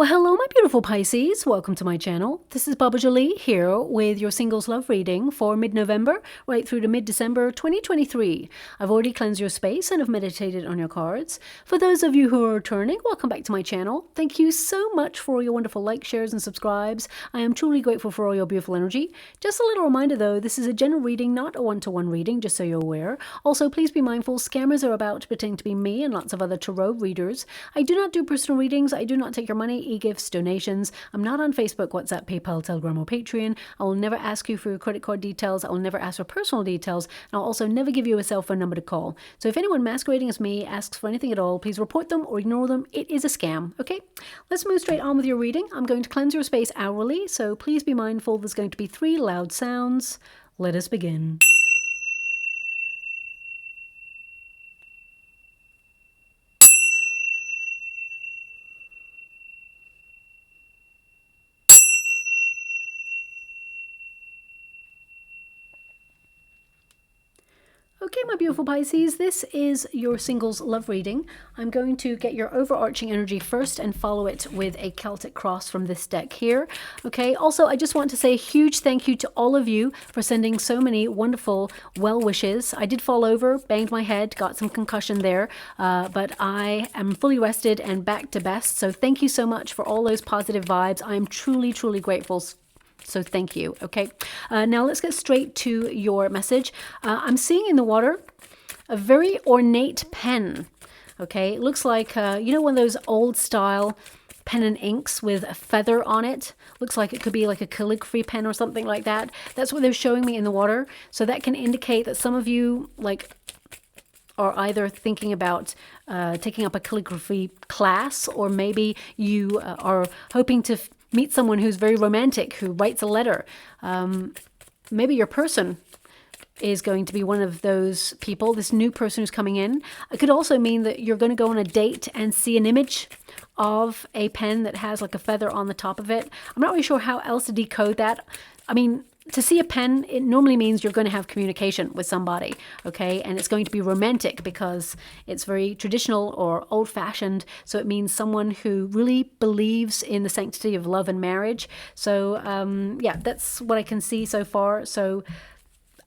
Well, hello, my beautiful Pisces. Welcome to my channel. This is Baba Jolie here with your singles love reading for mid-November right through to mid-December 2023. I've already cleansed your space and have meditated on your cards. For those of you who are returning, welcome back to my channel. Thank you so much for all your wonderful likes, shares, and subscribes. I am truly grateful for all your beautiful energy. Just a little reminder though, this is a general reading, not a one-to-one reading, just so you're aware. Also, please be mindful, scammers are about pretending to be me and lots of other tarot readers. I do not do personal readings. I do not take your money, e-gifts, donations. I'm not on Facebook, WhatsApp, PayPal, Telegram, or Patreon. I will never ask you for your credit card details. I will never ask for personal details. And I'll also never give you a cell phone number to call. So if anyone masquerading as me asks for anything at all, please report them or ignore them. It is a scam, okay? Let's move straight on with your reading. I'm going to cleanse your space hourly, so please be mindful there's going to be 3 loud sounds. Let us begin. Okay, my beautiful Pisces, this is your singles love reading. I'm going to get your overarching energy first and follow it with a Celtic cross from this deck here. Okay, also, I just want to say a huge thank you to all of you for sending so many wonderful well wishes. I did fall over, banged my head, got some concussion there, but I am fully rested and back to best. So thank you so much for all those positive vibes. I am truly, truly grateful. So thank you. Okay, now let's get straight to your message. I'm seeing in the water a very ornate pen. Okay, it looks like, you know, one of those old style pen and inks with a feather on it. Looks like it could be like a calligraphy pen or something like that. That's what they're showing me in the water. So that can indicate that some of you are either thinking about taking up a calligraphy class, or maybe you are hoping to meet someone who's very romantic, who writes a letter. Maybe your person is going to be one of those people, this new person who's coming in. It could also mean that you're going to go on a date and see an image of a pen that has like a feather on the top of it. I'm not really sure how else to decode that. I mean, to see a pen, it normally means you're going to have communication with somebody, okay? And it's going to be romantic because it's very traditional or old-fashioned. So it means someone who really believes in the sanctity of love and marriage. So, yeah, that's what I can see so far. So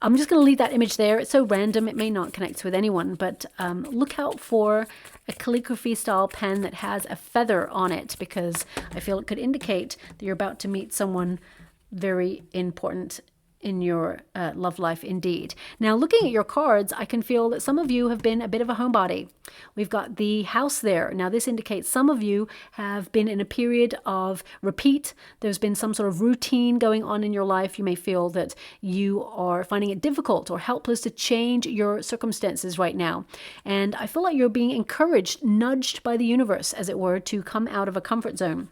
I'm just going to leave that image there. It's so random, it may not connect with anyone. But look out for a calligraphy-style pen that has a feather on it, because I feel it could indicate that you're about to meet someone very important in your love life indeed. Now, looking at your cards, I can feel that some of you have been a bit of a homebody. We've got the house there. Now, this indicates some of you have been in a period of repeat. There's been some sort of routine going on in your life. You may feel that you are finding it difficult or helpless to change your circumstances right now. And I feel like you're being encouraged, nudged by the universe, as it were, to come out of a comfort zone.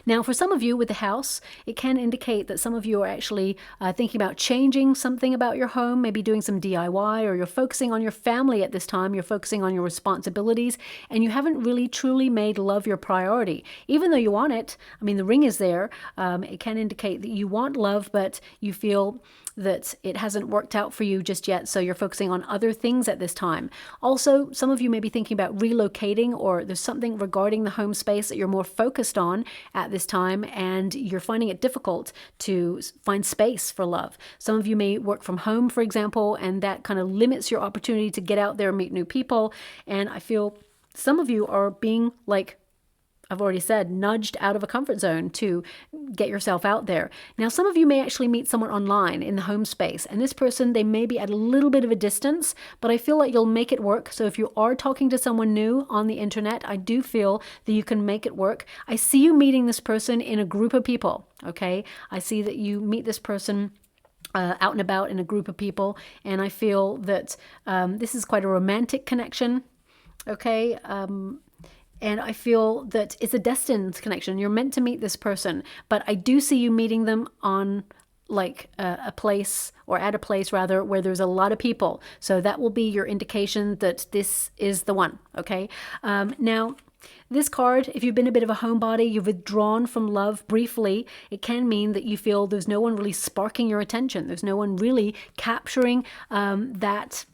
Now, for some of you with the house, it can indicate that some of you are actually thinking about changing something about your home, maybe doing some DIY, or you're focusing on your family at this time, you're focusing on your responsibilities, and you haven't really truly made love your priority. Even though you want it, I mean, the ring is there, it can indicate that you want love, but you feel that it hasn't worked out for you just yet, so you're focusing on other things at this time. Also, some of you may be thinking about relocating, or there's something regarding the home space that you're more focused on at this time, and you're finding it difficult to find space for love. Some of you may work from home, for example, and that kind of limits your opportunity to get out there and meet new people. And I feel some of you are being, like I've already said, nudged out of a comfort zone to get yourself out there. Now, some of you may actually meet someone online in the home space, and this person, they may be at a little bit of a distance, but I feel like you'll make it work. So if you are talking to someone new on the internet, I do feel that you can make it work. I see you meeting this person in a group of people, okay? I see that you meet this person out and about in a group of people, and I feel that this is quite a romantic connection, okay? And I feel that it's a destined connection. You're meant to meet this person, but I do see you meeting them on like a place, or at a place rather, where there's a lot of people. So that will be your indication that this is the one, okay? Now, this card, if you've been a bit of a homebody, you've withdrawn from love briefly, it can mean that you feel there's no one really sparking your attention. There's no one really capturing that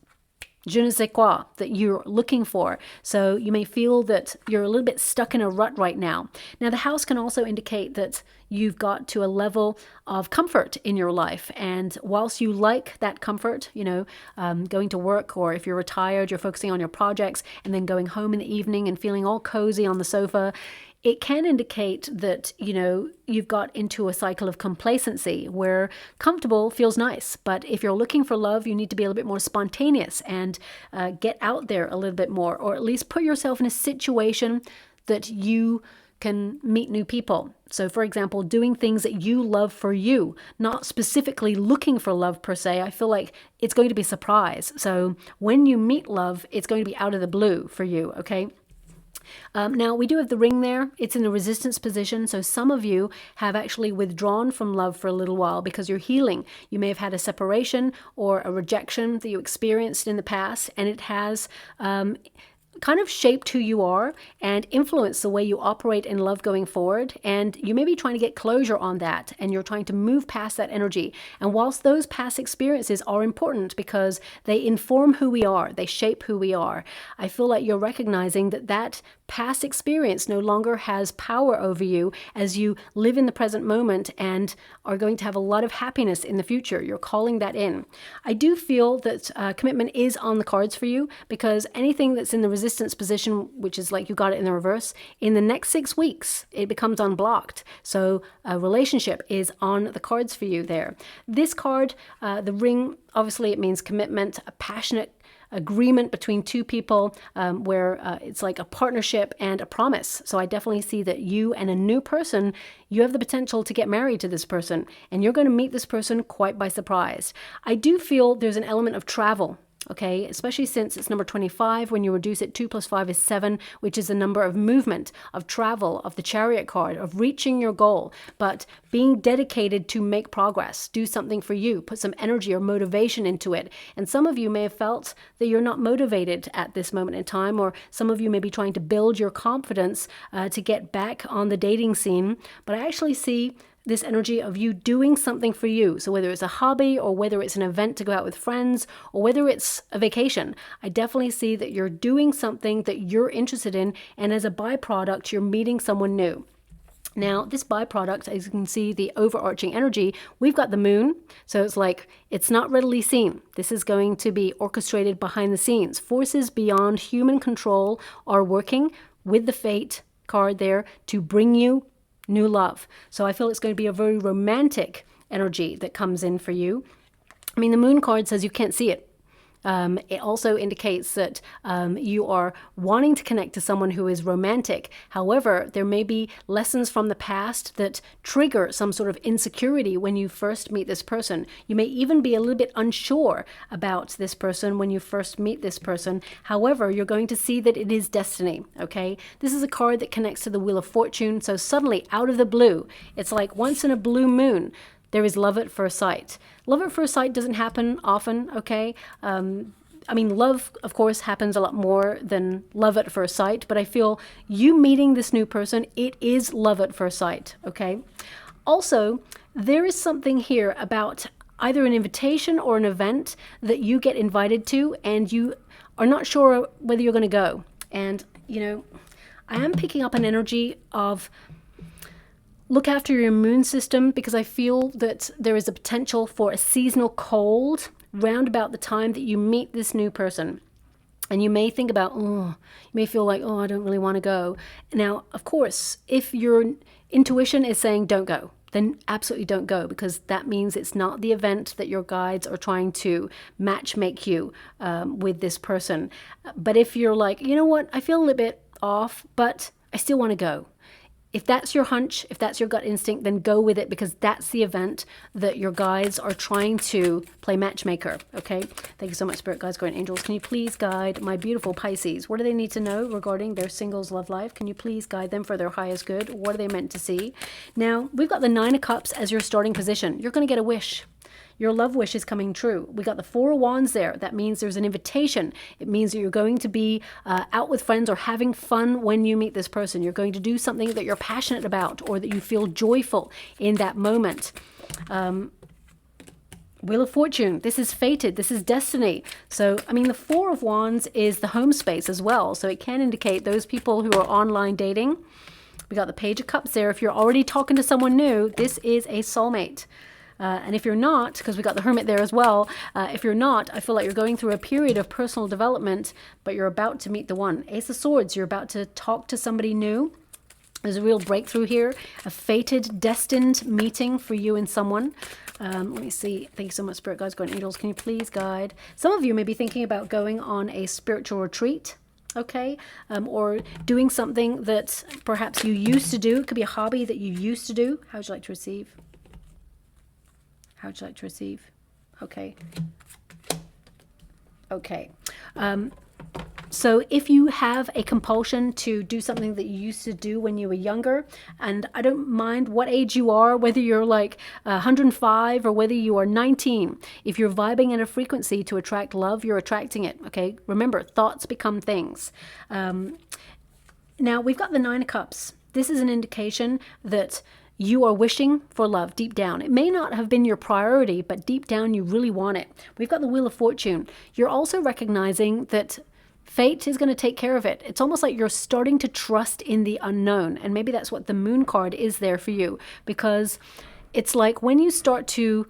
je ne sais quoi that you're looking for. So you may feel that you're a little bit stuck in a rut right now. Now, the house can also indicate that you've got to a level of comfort in your life. And whilst you like that comfort, you know, going to work, or if you're retired, you're focusing on your projects and then going home in the evening and feeling all cozy on the sofa, it can indicate that, you know, you've got into a cycle of complacency where comfortable feels nice. But if you're looking for love, you need to be a little bit more spontaneous and get out there a little bit more, or at least put yourself in a situation that you can meet new people. So, for example, doing things that you love for you, not specifically looking for love per se. I feel like it's going to be a surprise. So when you meet love, it's going to be out of the blue for you, okay? Now, we do have the ring there. It's in the resistance position. So some of you have actually withdrawn from love for a little while because you're healing. You may have had a separation or a rejection that you experienced in the past, and it has kind of shaped who you are and influenced the way you operate in love going forward. And you may be trying to get closure on that, and you're trying to move past that energy. And whilst those past experiences are important because they inform who we are, they shape who we are, I feel like you're recognizing that that past experience no longer has power over you as you live in the present moment and are going to have a lot of happiness in the future. You're calling that in. I do feel that commitment is on the cards for you, because anything that's in the resistance position, which is like you got it in the reverse, in the next 6 weeks, it becomes unblocked. So a relationship is on the cards for you there. This card, the ring, obviously it means commitment, a passionate agreement between two people, where it's like a partnership and a promise. So I definitely see that you and a new person, you have the potential to get married to this person, and you're going to meet this person quite by surprise. I do feel there's an element of travel. Okay, especially since it's number 25. When you reduce it, 2 plus 5 is 7, which is the number of movement, of travel, of the Chariot card, of reaching your goal, but being dedicated to make progress, do something for you, put some energy or motivation into it. And some of you may have felt that you're not motivated at this moment in time, or some of you may be trying to build your confidence to get back on the dating scene. But I actually see this energy of you doing something for you. So whether it's a hobby, or whether it's an event to go out with friends, or whether it's a vacation, I definitely see that you're doing something that you're interested in, and as a byproduct, you're meeting someone new. Now, this byproduct, as you can see, the overarching energy, we've got the moon. So it's like, it's not readily seen. This is going to be orchestrated behind the scenes. Forces beyond human control are working with the fate card there to bring you new love. So I feel it's going to be a very romantic energy that comes in for you. I mean, the moon card says you can't see it. It also indicates that you are wanting to connect to someone who is romantic. However, there may be lessons from the past that trigger some sort of insecurity when you first meet this person. You may even be a little bit unsure about this person when you first meet this person. However, you're going to see that it is destiny, okay? This is a card that connects to the Wheel of Fortune. So suddenly, out of the blue, it's like once in a blue moon, there is love at first sight. Love at first sight doesn't happen often, okay? I mean, love, of course, happens a lot more than love at first sight, but I feel you meeting this new person, it is love at first sight, okay? Also, there is something here about either an invitation or an event that you get invited to, and you are not sure whether you're going to go. And, you know, I am picking up an energy of look after your immune system, because I feel that there is a potential for a seasonal cold round about the time that you meet this new person. And you may think about, you may feel like, I don't really want to go. Now, of course, if your intuition is saying don't go, then absolutely don't go, because that means it's not the event that your guides are trying to match make you with this person. But if you're like, you know what, I feel a little bit off, but I still want to go. If that's your hunch, if that's your gut instinct, then go with it, because that's the event that your guides are trying to play matchmaker, okay? Thank you so much, Spirit Guides, Guardian Angels. Can you please guide my beautiful Pisces? What do they need to know regarding their singles love life? Can you please guide them for their highest good? What are they meant to see? Now, we've got the 9 of Cups as your starting position. You're going to get a wish. Your love wish is coming true. We got the 4 of Wands there. That means there's an invitation. It means that you're going to be out with friends or having fun when you meet this person. You're going to do something that you're passionate about, or that you feel joyful in that moment. Wheel of Fortune. This is fated. This is destiny. So, I mean, the Four of Wands is the home space as well. So it can indicate those people who are online dating. We got the Page of Cups there. If you're already talking to someone new, this is a soulmate. And if you're not, because we got the Hermit there as well, if you're not, I feel like you're going through a period of personal development, but you're about to meet the one. Ace of Swords, you're about to talk to somebody new. There's a real breakthrough here, a fated, destined meeting for you and someone. Let me see. Thank you so much, Spirit Guides, Guardian Angels. Can you please guide? Some of you may be thinking about going on a spiritual retreat, okay? Or doing something that perhaps you used to do. It could be a hobby that you used to do. How would you like to receive? How would you like to receive? Okay. Okay. So if you have a compulsion to do something that you used to do when you were younger, and I don't mind what age you are, whether you're like 105 or whether you are 19, if you're vibing at a frequency to attract love, you're attracting it, okay? Remember, thoughts become things. Now, we've got the Nine of Cups. This is an indication that you are wishing for love deep down. It may not have been your priority, but deep down you really want it. We've got the Wheel of Fortune. You're also recognizing that fate is going to take care of it. It's almost like you're starting to trust in the unknown. And maybe that's what the Moon card is there for you. Because it's like when you start to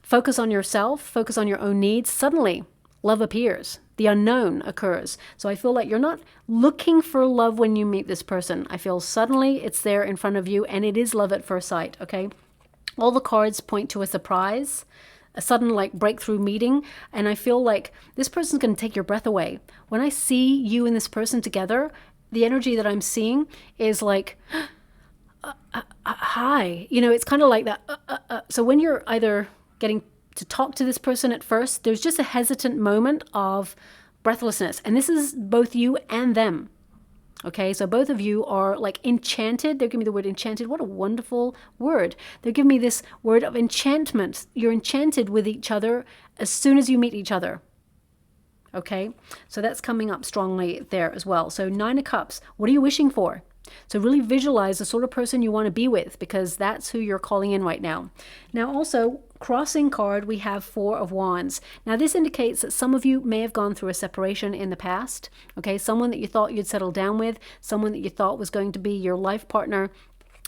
focus on yourself, focus on your own needs, suddenly love appears. The unknown occurs. So I feel like you're not looking for love when you meet this person. I feel suddenly it's there in front of you, and it is love at first sight, okay? All the cards point to a surprise, a sudden like breakthrough meeting, and I feel like this person's going to take your breath away. When I see you and this person together, the energy that I'm seeing is like, hi. You know, it's kind of like that. So when you're either getting to talk to this person at first, there's just a hesitant moment of breathlessness. And this is both you and them. Okay, so both of you are like enchanted. They're giving me the word enchanted. What a wonderful word. They're giving me this word of enchantment. You're enchanted with each other as soon as you meet each other. Okay, so that's coming up strongly there as well. So Nine of Cups, what are you wishing for? So really visualize the sort of person you want to be with, because that's who you're calling in right now. Now also, crossing card, we have Four of Wands. Now this indicates that some of you may have gone through a separation in the past. Okay, someone that you thought you'd settle down with, someone that you thought was going to be your life partner.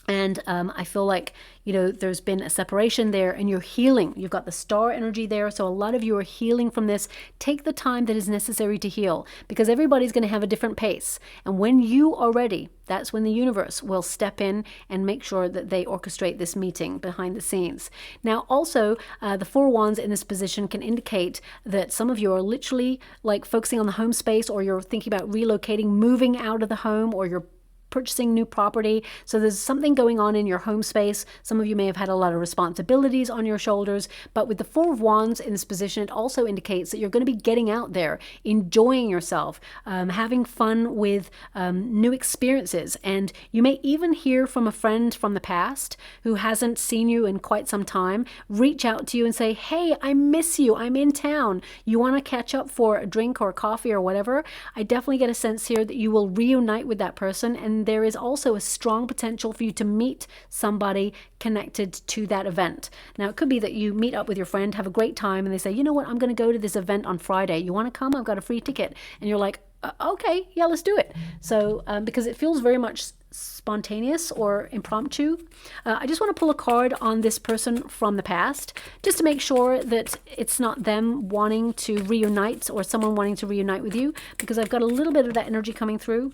And I feel like, you know, there's been a separation there and you're healing. You've got the star energy there. So a lot of you are healing from this. Take the time that is necessary to heal, because everybody's going to have a different pace. And when you are ready, that's when the universe will step in and make sure that they orchestrate this meeting behind the scenes. Now, also, the Four of Wands in this position can indicate that some of you are literally like focusing on the home space, or you're thinking about relocating, moving out of the home, or you're purchasing new property. So there's something going on in your home space. Some of you may have had a lot of responsibilities on your shoulders, but with the Four of Wands in this position, it also indicates that you're going to be getting out there, enjoying yourself, having fun with new experiences. And you may even hear from a friend from the past who hasn't seen you in quite some time, reach out to you and say, hey, I miss you. I'm in town. You want to catch up for a drink or a coffee or whatever? I definitely get a sense here that you will reunite with that person, and there is also a strong potential for you to meet somebody connected to that event. Now, it could be that you meet up with your friend, have a great time, and they say, you know what, I'm going to go to this event on Friday. You want to come? I've got a free ticket. And you're like, okay, yeah, let's do it. So, because it feels very much spontaneous or impromptu. I just want to pull a card on this person from the past, just to make sure that it's not them wanting to reunite or someone wanting to reunite with you, because I've got a little bit of that energy coming through.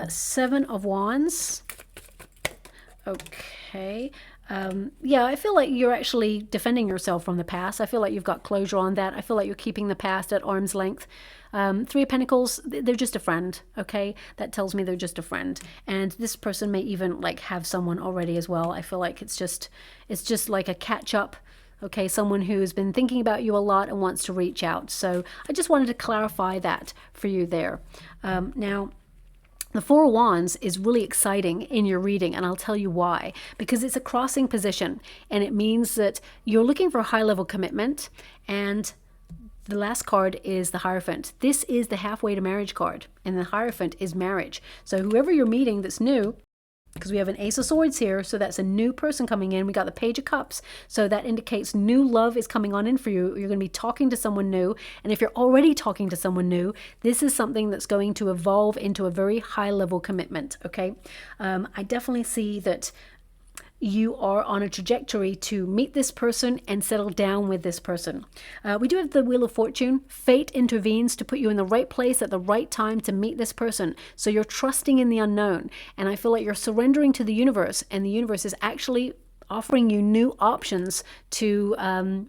Seven of Wands. Okay. Yeah, I feel like you're actually defending yourself from the past. I feel like you've got closure on that. I feel like you're keeping the past at arm's length. Three of Pentacles, they're just a friend, okay? That tells me they're just a friend. And this person may even like have someone already as well. I feel like it's just like a catch up. Okay, someone who's been thinking about you a lot and wants to reach out. So I just wanted to clarify that for you there. Now, the Four of Wands is really exciting in your reading, and I'll tell you why. Because it's a crossing position, and it means that you're looking for high-level commitment, and the last card is the Hierophant. This is the halfway to marriage card, and the Hierophant is marriage. So whoever you're meeting that's new, because we have an Ace of Swords here, so that's a new person coming in. We got the Page of Cups, so that indicates new love is coming on in for you. You're going to be talking to someone new, and if you're already talking to someone new, this is something that's going to evolve into a very high level commitment, okay? I definitely see that you are on a trajectory to meet this person and settle down with this person. We do have the Wheel of Fortune. Fate intervenes to put you in the right place at the right time to meet this person. So you're trusting in the unknown. And I feel like you're surrendering to the universe, and the universe is actually offering you new options to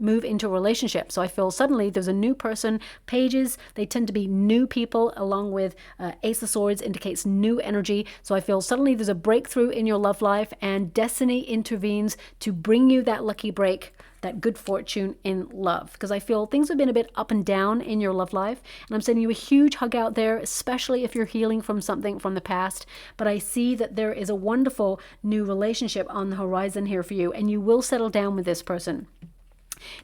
move into a relationship. So I feel suddenly there's a new person. Pages, they tend to be new people, along with Ace of Swords indicates new energy. So I feel suddenly there's a breakthrough in your love life, and destiny intervenes to bring you that lucky break, that good fortune in love, because I feel things have been a bit up and down in your love life, and I'm sending you a huge hug out there, especially if you're healing from something from the past. But I see that there is a wonderful new relationship on the horizon here for you, and you will settle down with this person.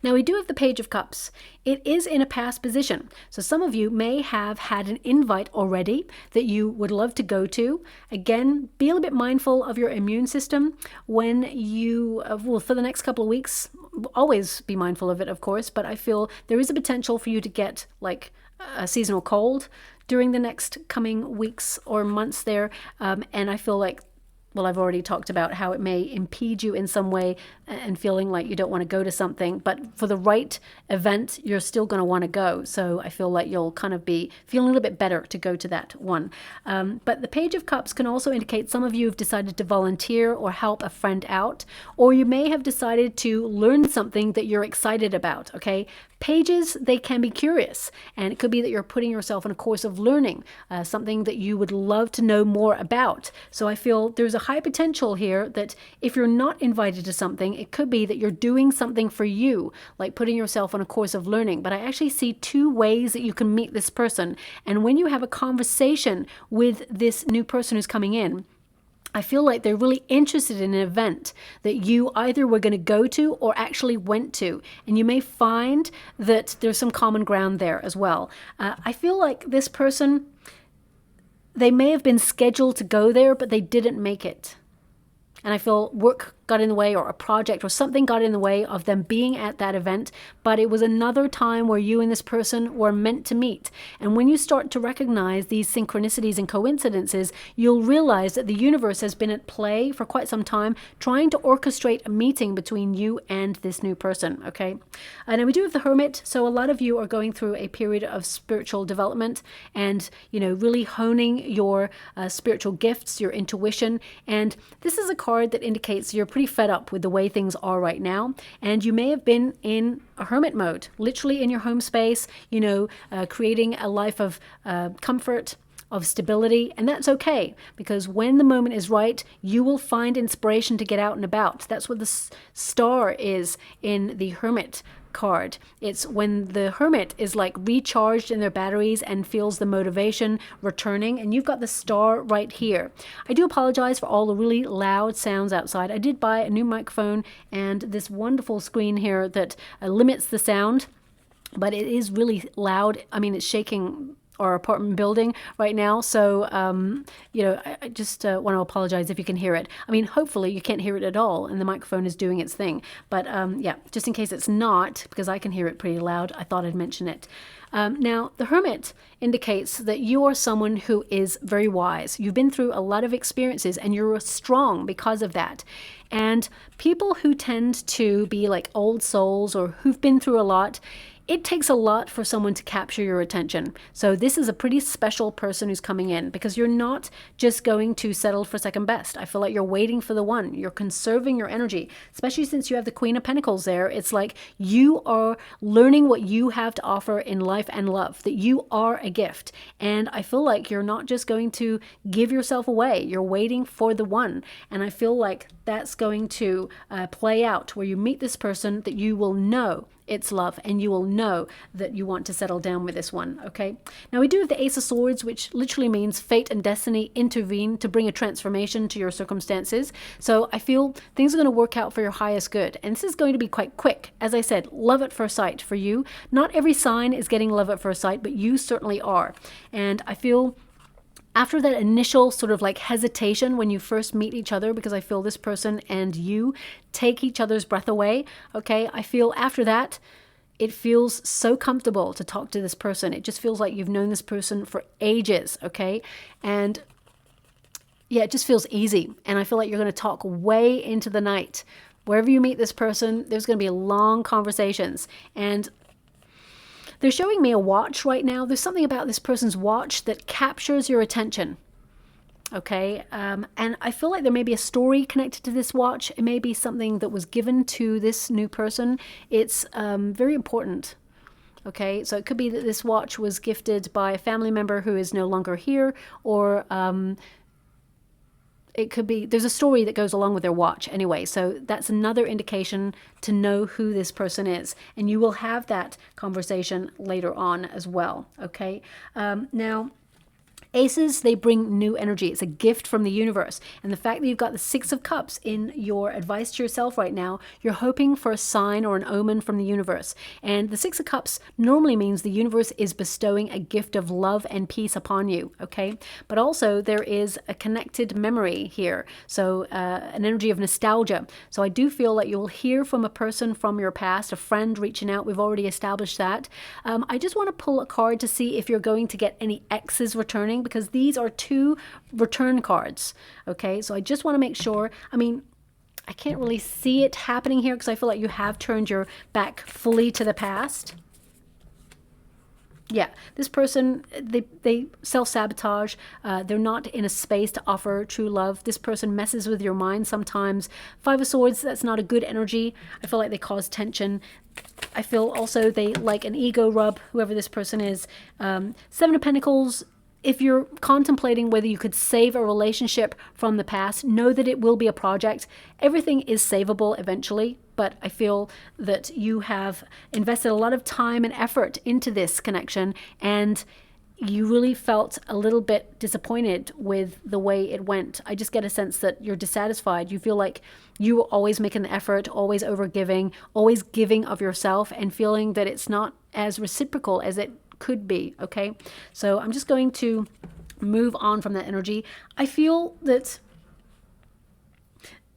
Now we do have the Page of Cups. It is in a past position. So some of you may have had an invite already that you would love to go to. Again, be a little bit mindful of your immune system when you, well, for the next couple of weeks, always be mindful of it, of course, but I feel there is a potential for you to get like a seasonal cold during the next coming weeks or months there. And I feel like, well, I've already talked about how it may impede you in some way and feeling like you don't want to go to something, but for the right event, you're still going to want to go. So I feel like you'll kind of be feeling a little bit better to go to that one. But the Page of Cups can also indicate some of you have decided to volunteer or help a friend out, or you may have decided to learn something that you're excited about, okay? Pages, they can be curious, and it could be that you're putting yourself in a course of learning, something that you would love to know more about. So I feel there's a high potential here that if you're not invited to something, it could be that you're doing something for you, like putting yourself on a course of learning. But I actually see two ways that you can meet this person. And when you have a conversation with this new person who's coming in, I feel like they're really interested in an event that you either were going to go to or actually went to. And you may find that there's some common ground there as well. I feel like this person, they may have been scheduled to go there, but they didn't make it. And I feel work got in the way, or a project or something got in the way of them being at that event, but it was another time where you and this person were meant to meet. And when you start to recognize these synchronicities and coincidences, you'll realize that the universe has been at play for quite some time, trying to orchestrate a meeting between you and this new person, okay? And then we do have the Hermit. So a lot of you are going through a period of spiritual development and, you know, really honing your spiritual gifts, your intuition. And this is a card that indicates you're pretty fed up with the way things are right now, and you may have been in a hermit mode, literally in your home space, you know, creating a life of comfort, of stability, and that's okay, because when the moment is right, you will find inspiration to get out and about. That's what the star is in the Hermit card. It's when the Hermit is like recharged in their batteries and feels the motivation returning, and you've got the star right here. I do apologize for all the really loud sounds outside. I did buy a new microphone and this wonderful screen here that limits the sound, but it is really loud. I mean, it's shaking our apartment building right now. So, you know, I just want to apologize if you can hear it. I mean, hopefully you can't hear it at all and the microphone is doing its thing. But yeah, just in case it's not, because I can hear it pretty loud, I thought I'd mention it. Now, the Hermit indicates that you are someone who is very wise. You've been through a lot of experiences and you're strong because of that. And people who tend to be like old souls or who've been through a lot, it takes a lot for someone to capture your attention. So this is a pretty special person who's coming in, because you're not just going to settle for second best. I feel like you're waiting for the one. You're conserving your energy, especially since you have the Queen of Pentacles there. It's like you are learning what you have to offer in life and love, that you are a gift. And I feel like you're not just going to give yourself away. You're waiting for the one. And I feel like that's going to play out where you meet this person that you will know it's love, and you will know that you want to settle down with this one, okay? Now we do have the Ace of Swords, which literally means fate and destiny intervene to bring a transformation to your circumstances. So I feel things are going to work out for your highest good, and this is going to be quite quick. As I said, love at first sight for you. Not every sign is getting love at first sight, but you certainly are. And I feel after that initial sort of like hesitation when you first meet each other, because I feel this person and you take each other's breath away, okay? I feel after that, it feels so comfortable to talk to this person. It just feels like you've known this person for ages, okay? And yeah, it just feels easy. And I feel like you're going to talk way into the night. Wherever you meet this person, there's going to be long conversations. And they're showing me a watch right now. There's something about this person's watch that captures your attention. Okay. And I feel like there may be a story connected to this watch. It may be something that was given to this new person. It's very important. Okay. So it could be that this watch was gifted by a family member who is no longer here, or it could be, there's a story that goes along with their watch anyway. So that's another indication to know who this person is. And you will have that conversation later on as well. Okay. Now, Aces, they bring new energy. It's a gift from the universe. And the fact that you've got the Six of Cups in your advice to yourself right now, you're hoping for a sign or an omen from the universe. And the Six of Cups normally means the universe is bestowing a gift of love and peace upon you, okay? But also there is a connected memory here. So an energy of nostalgia. So I do feel like you'll hear from a person from your past, a friend reaching out. We've already established that. I just want to pull a card to see if you're going to get any exes returning, because these are 2 return cards. Okay, so I just want to make sure. I mean, I can't really see it happening here because I feel like you have turned your back fully to the past. Yeah, this person, they self-sabotage. They're not in a space to offer true love. This person messes with your mind sometimes. 5 of Swords, that's not a good energy. I feel like they cause tension. I feel also they like an ego rub, whoever this person is. 7 of Pentacles, if you're contemplating whether you could save a relationship from the past, know that it will be a project. Everything is savable eventually, but I feel that you have invested a lot of time and effort into this connection, and you really felt a little bit disappointed with the way it went. I just get a sense that you're dissatisfied. You feel like you were always making the effort, always overgiving, always giving of yourself, and feeling that it's not as reciprocal as it could be. Okay, so I'm just going to move on from that energy. I feel that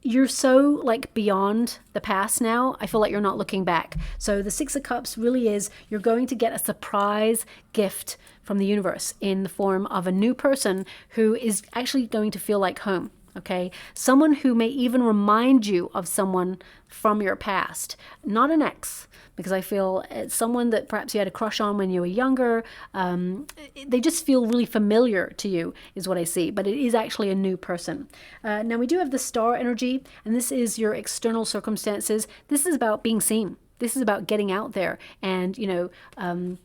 you're so like beyond the past now. I feel like you're not looking back. So the 6 of Cups really is, you're going to get a surprise gift from the universe in the form of a new person who is actually going to feel like home. Okay, someone who may even remind you of someone from your past, not an ex, because I feel it's someone that perhaps you had a crush on when you were younger. They just feel really familiar to you is what I see, but it is actually a new person. Now we do have the Star energy, and this is your external circumstances. This is about being seen. This is about getting out there and, you know,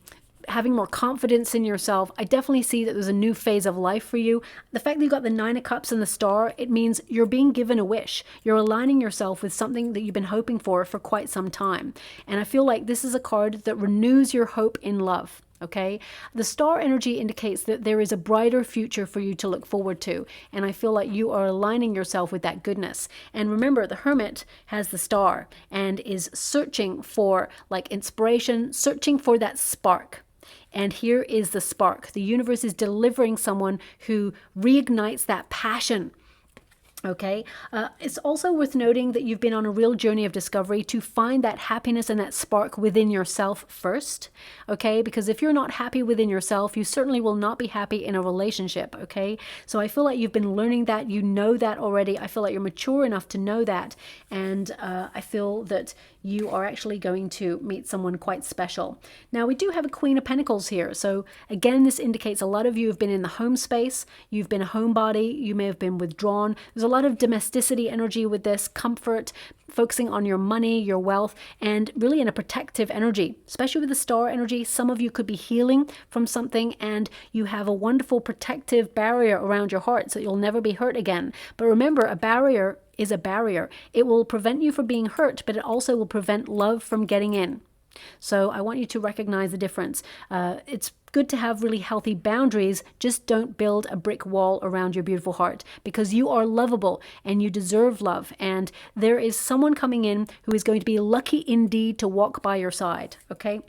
having more confidence in yourself. I definitely see that there's a new phase of life for you. The fact that you've got the 9 of Cups and the Star, it means you're being given a wish. You're aligning yourself with something that you've been hoping for quite some time. And I feel like this is a card that renews your hope in love. Okay, the Star energy indicates that there is a brighter future for you to look forward to, and I feel like you are aligning yourself with that goodness. And remember, the Hermit has the Star and is searching for like inspiration, searching for that spark. And here is the spark. The universe is delivering someone who reignites that passion. Okay, it's also worth noting that you've been on a real journey of discovery to find that happiness and that spark within yourself first. Okay, because if you're not happy within yourself, you certainly will not be happy in a relationship. Okay, so I feel like you've been learning that. You know that already. I feel like you're mature enough to know that, and I feel that you are actually going to meet someone quite special. Now we do have a Queen of Pentacles here. So again, this indicates a lot of you have been in the home space. You've been a homebody. You may have been withdrawn. There's a lot of domesticity energy with this, comfort, focusing on your money, your wealth, and really in a protective energy, especially with the Star energy. Some of you could be healing from something and you have a wonderful protective barrier around your heart so you'll never be hurt again. But remember, a barrier is a barrier. It will prevent you from being hurt, but it also will prevent love from getting in. So I want you to recognize the difference. It's good to have really healthy boundaries. Just don't build a brick wall around your beautiful heart, because you are lovable and you deserve love. And there is someone coming in who is going to be lucky indeed to walk by your side. Okay.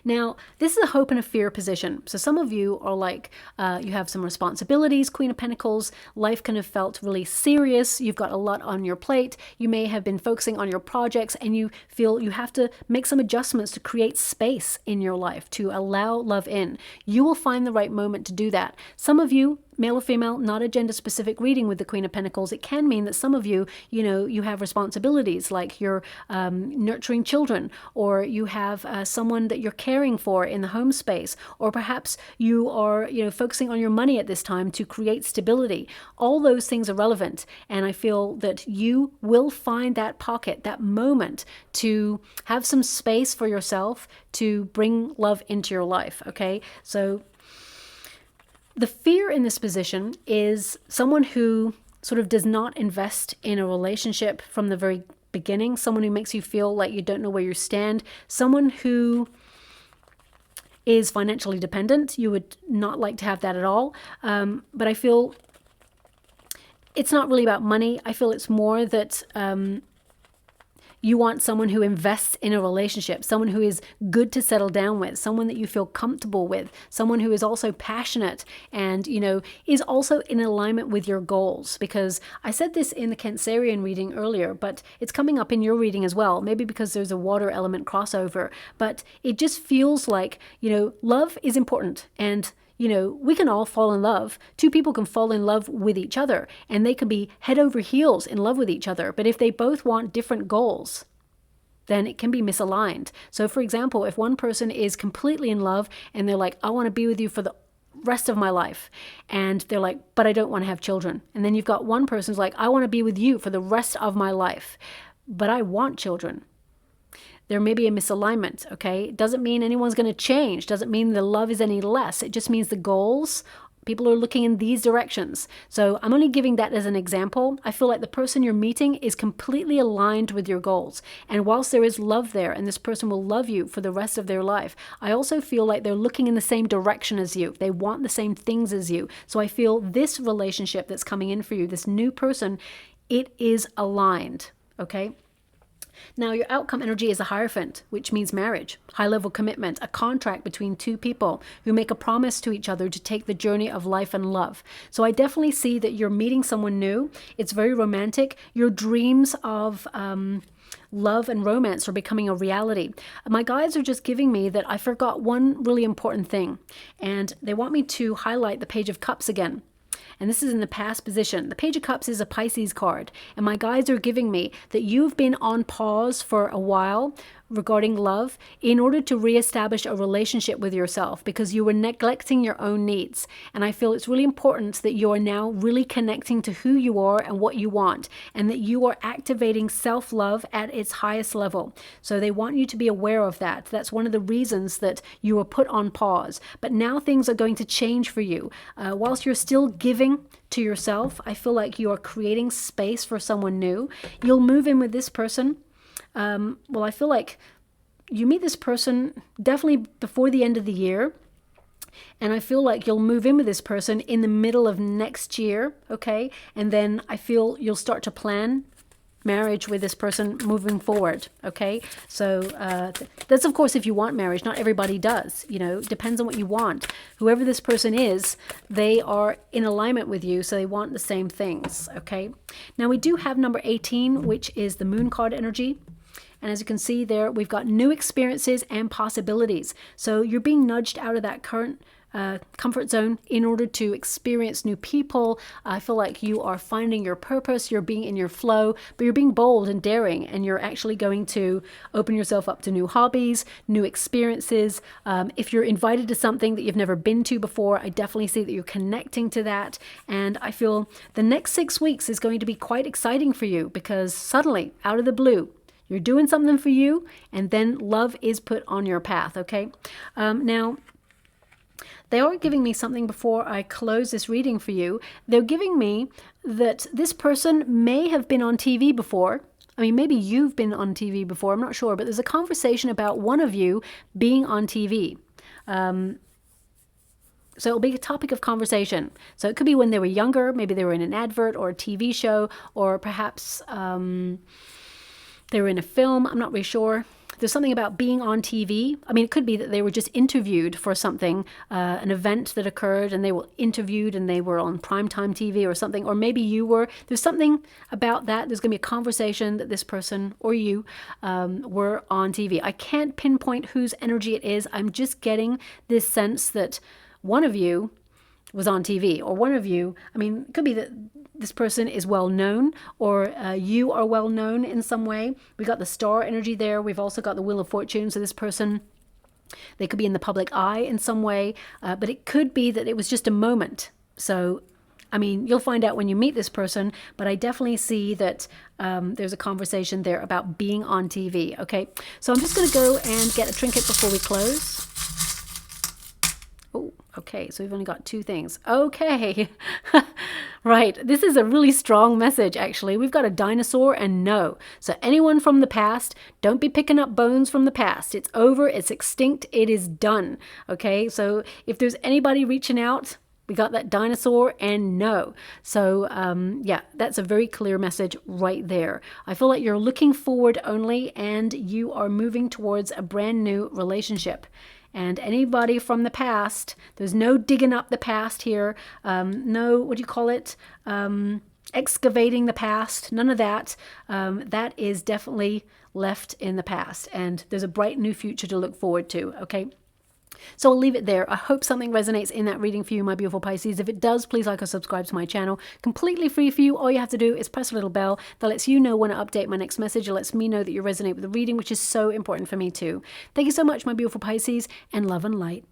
Now, this is a hope and a fear position. So some of you are like, you have some responsibilities, Queen of Pentacles. Life kind of felt really serious. You've got a lot on your plate. You may have been focusing on your projects and you feel you have to make some adjustments to create space in your life, to allow love in. You will find the right moment to do that. Some of you, male or female, not a gender specific reading with the Queen of Pentacles. It can mean that some of you, you have responsibilities like you're nurturing children, or you have someone that you're caring for in the home space, or perhaps you are, focusing on your money at this time to create stability. All those things are relevant. And I feel that you will find that pocket, that moment to have some space for yourself to bring love into your life. Okay. So the fear in this position is someone who sort of does not invest in a relationship from the very beginning, someone who makes you feel like you don't know where you stand, someone who is financially dependent. You would not like to have that at all. But I feel it's not really about money. I feel it's more that you want someone who invests in a relationship, someone who is good to settle down with, someone that you feel comfortable with, someone who is also passionate and, is also in alignment with your goals. Because I said this in the Cancerian reading earlier, but it's coming up in your reading as well, maybe because there's a water element crossover. But it just feels like, love is important. And we can all fall in love. Two people can fall in love with each other and they can be head over heels in love with each other. But if they both want different goals, then it can be misaligned. So for example, if one person is completely in love and they're like, I want to be with you for the rest of my life. And they're like, but I don't want to have children. And then you've got one person who's like, I want to be with you for the rest of my life, but I want children. There may be a misalignment, okay? It doesn't mean anyone's going to change. Doesn't mean the love is any less. It just means the goals, people are looking in these directions. So I'm only giving that as an example. I feel like the person you're meeting is completely aligned with your goals. And whilst there is love there and this person will love you for the rest of their life, I also feel like they're looking in the same direction as you. They want the same things as you. So I feel this relationship that's coming in for you, this new person, it is aligned, okay? Now, your outcome energy is a Hierophant, which means marriage, high-level commitment, a contract between two people who make a promise to each other to take the journey of life and love. So I definitely see that you're meeting someone new. It's very romantic. Your dreams of love and romance are becoming a reality. My guides are just giving me that I forgot one really important thing, and they want me to highlight the Page of Cups again. And this is in the past position. The Page of Cups is a Pisces card. And my guides are giving me that you've been on pause for a while regarding love in order to reestablish a relationship with yourself because you were neglecting your own needs. And I feel it's really important that you are now really connecting to who you are and what you want, and that you are activating self-love at its highest level. So they want you to be aware of that. That's one of the reasons that you were put on pause. But now things are going to change for you. Whilst you're still giving to yourself, I feel like you are creating space for someone new. You'll move in with this person. Well, I feel like you meet this person definitely before the end of the year. And I feel like you'll move in with this person in the middle of next year, okay? And then I feel you'll start to plan marriage with this person moving forward, okay? So that's, of course, if you want marriage. Not everybody does, depends on what you want. Whoever this person is, they are in alignment with you, so they want the same things, okay? Now, we do have number 18, which is the Moon card energy. And as you can see there, we've got new experiences and possibilities. So you're being nudged out of that current comfort zone in order to experience new people. I feel like you are finding your purpose, you're being in your flow, but you're being bold and daring, and you're actually going to open yourself up to new hobbies, new experiences. If you're invited to something that you've never been to before, I definitely see that you're connecting to that. And I feel the next 6 weeks is going to be quite exciting for you because suddenly, out of the blue, you're doing something for you, and then love is put on your path, okay? Now, they are giving me something before I close this reading for you. They're giving me that this person may have been on TV before. I mean, maybe you've been on TV before, I'm not sure, but there's a conversation about one of you being on TV. So it'll be a topic of conversation. So it could be when they were younger, maybe they were in an advert or a TV show, or perhaps they were in a film, I'm not really sure. There's something about being on TV. I mean, it could be that they were just interviewed for something, an event that occurred, and they were interviewed and they were on primetime TV or something. Or maybe you were. There's something about that. There's going to be a conversation that this person or you were on TV. I can't pinpoint whose energy it is. I'm just getting this sense that one of you was on TV, or one of you, I mean, it could be that this person is well known, or you are well known in some way. We got the star energy there. We've also got the Wheel of Fortune. So this person, they could be in the public eye in some way, but it could be that it was just a moment. So, I mean, you'll find out when you meet this person, but I definitely see that there's a conversation there about being on TV, okay? So I'm just going to go and get a trinket before we close. Oh, okay, so we've only got 2 things. Okay, right, this is a really strong message, actually. We've got a dinosaur and no. So anyone from the past, don't be picking up bones from the past. It's over, it's extinct, it is done, okay? So if there's anybody reaching out, we got that dinosaur and no. So yeah, that's a very clear message right there. I feel like you're looking forward only, and you are moving towards a brand new relationship. And anybody from the past, there's no digging up the past here. No, what do you call it? Excavating the past. None of that. That is definitely left in the past. And there's a bright new future to look forward to, okay? So I'll leave it there. I hope something resonates in that reading for you, my beautiful Pisces. If it does, please like or subscribe to my channel. Completely free for you. All you have to do is press a little bell that lets you know when I update my next message. It lets me know that you resonate with the reading, which is so important for me too. Thank you so much, my beautiful Pisces, and love and light.